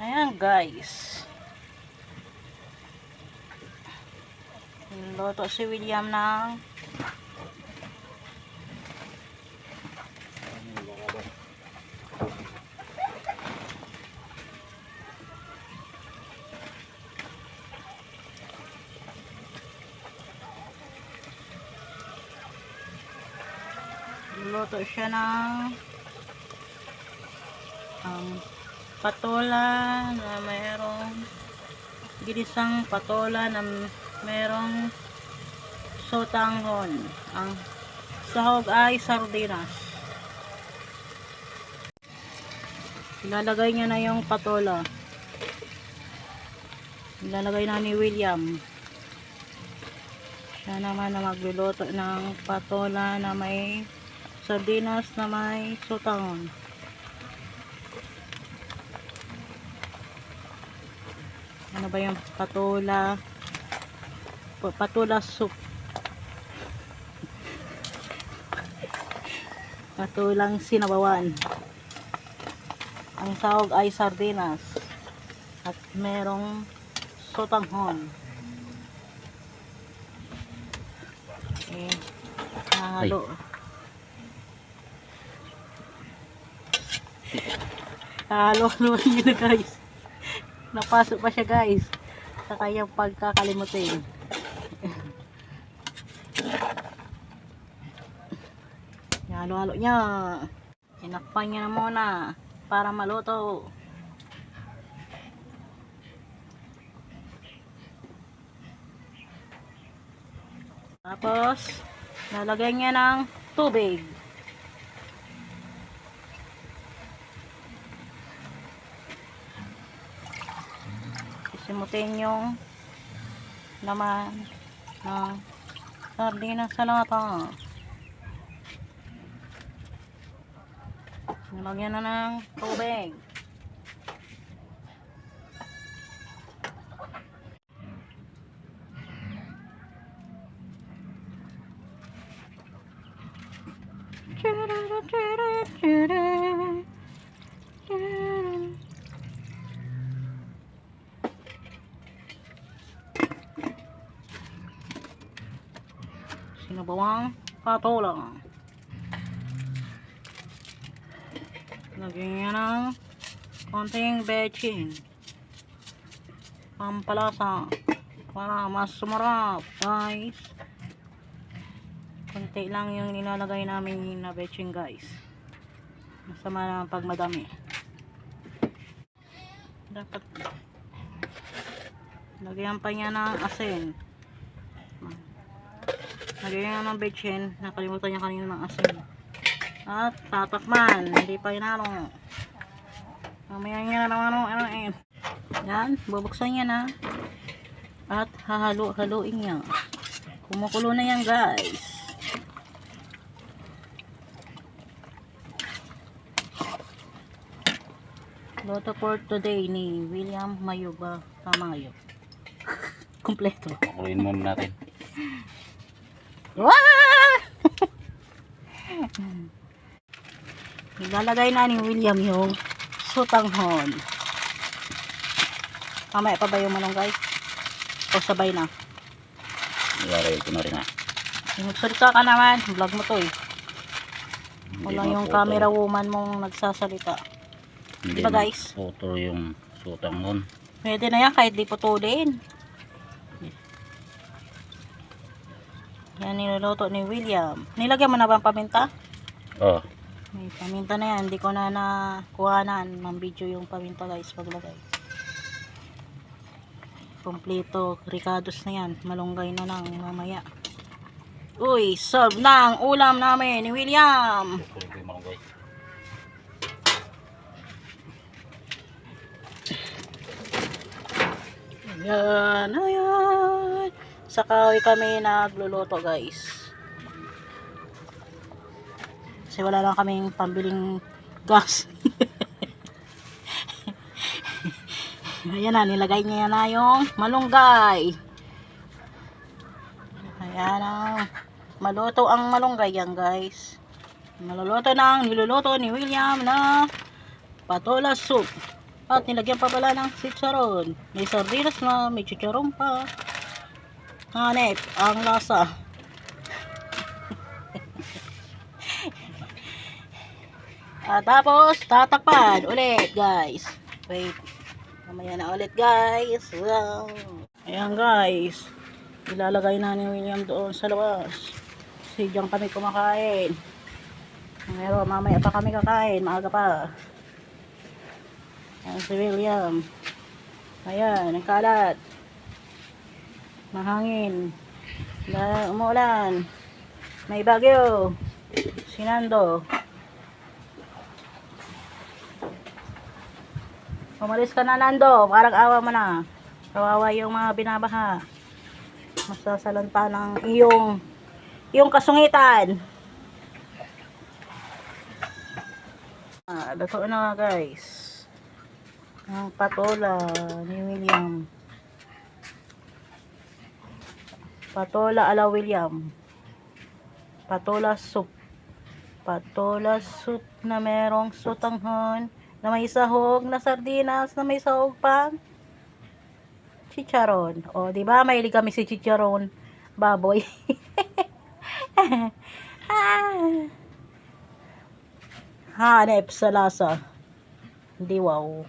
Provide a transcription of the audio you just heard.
Ayan guys. Niluto si William ng niluto siya ng patola na mayroong ginisang patola na mayroong sotanghon. Ang sahog ay sardinas. Ilalagay niya na yung patola. Ilalagay na ni William. Siya naman na magluluto ng patola na may sardinas na may sotanghon. Ano ba yung patola? Patola soup. Patolang sinabawan. Ang sahog ay sardinas at merong sotanghon. Halo. Halo yun na guys. Napasok pa siya guys sa kanyang pagkakalimutin. Halo-halo niya. Tinakpan niya na muna para maluto. Tapos lalagyan niya ng tubig. Simutin yung laman ng sardinas sa lata. Nilagyan na ng tubig. Sinabawang patola. Lagyan niya ng konting bechin. Pampalasa. Para mas sumarap, guys. Konti lang yung nilalagay namin na bechin, guys. Masama naman pag madami. Dapat lagyan pa niya ng asin. Lagyan niya ng bechin. Nakalimutan niya kanina ng asin. At tatakman. Hindi pa inano. Mamaya niya naman yan. Bubuksan niya na. At hahalo-haloin niya. Kumukulo na yan guys. Luto for today ni William Mayuba. Tama ngayon. Kompleto. Pakuloyin muna natin. Wow! Ilalagay na ni William yung sotanghon. Mamaya pa ba yung malunggay? O sabay na? Ilalagay ko na rin ha. Magsalita ka naman. Vlog mo to eh. Wala Hindi yung camera woman mong nagsasalita. Hindi diba guys? Photo yung sotanghon. Pwede na yan kahit di putulin. Yan niluluto ni William. Nilagyan mo na ba ang paminta? Oh. May paminta na yan. Hindi ko na nakuhanan ng video yung paminta guys paglagay. Kompleto. Ricados na yan. Malunggay na lang mamaya. Uy, solve na ang ulam namin ni William. Ayan, ayan. Sa kahoy kami nagluluto guys. Kasi wala lang kaming pambiling gas. Ayan na, nilagay niya na yung malunggay. Ayan na. Maluto ang malunggay yan guys. Niluluto ni William na patola soup. At nilagyan pa pala ng chicharon. May sardinas na, may chicharon pa. Hanep, ang lasa. At tapos, tatakpan ulit, guys. Wait. Mamaya na ulit, guys. Wow. Ayan, guys. Ilalagay na ni William doon sa labas. Kasi diyan kami kumakain. Pero mamaya pa kami kakain. Maaga pa. Ayan si William. Ayan, ang kalat. Mahangin. Dahil umuulan. May bagyo. Sinando. Umalis ka na, Nando. Parang awa mo na. Kawawa yung mga binabaha. Masasalanta ng iyong kasungitan. Dato na nga, guys. Ang patola ni William. Patola ala William. Patola soup. Patola soup na merong sotanghon, na may sahog na sardinas, na may sahog pang chicharon. O, di ba? Mahilig kami si chicharon, baboy. Hanep sa lasa. Hindi wow.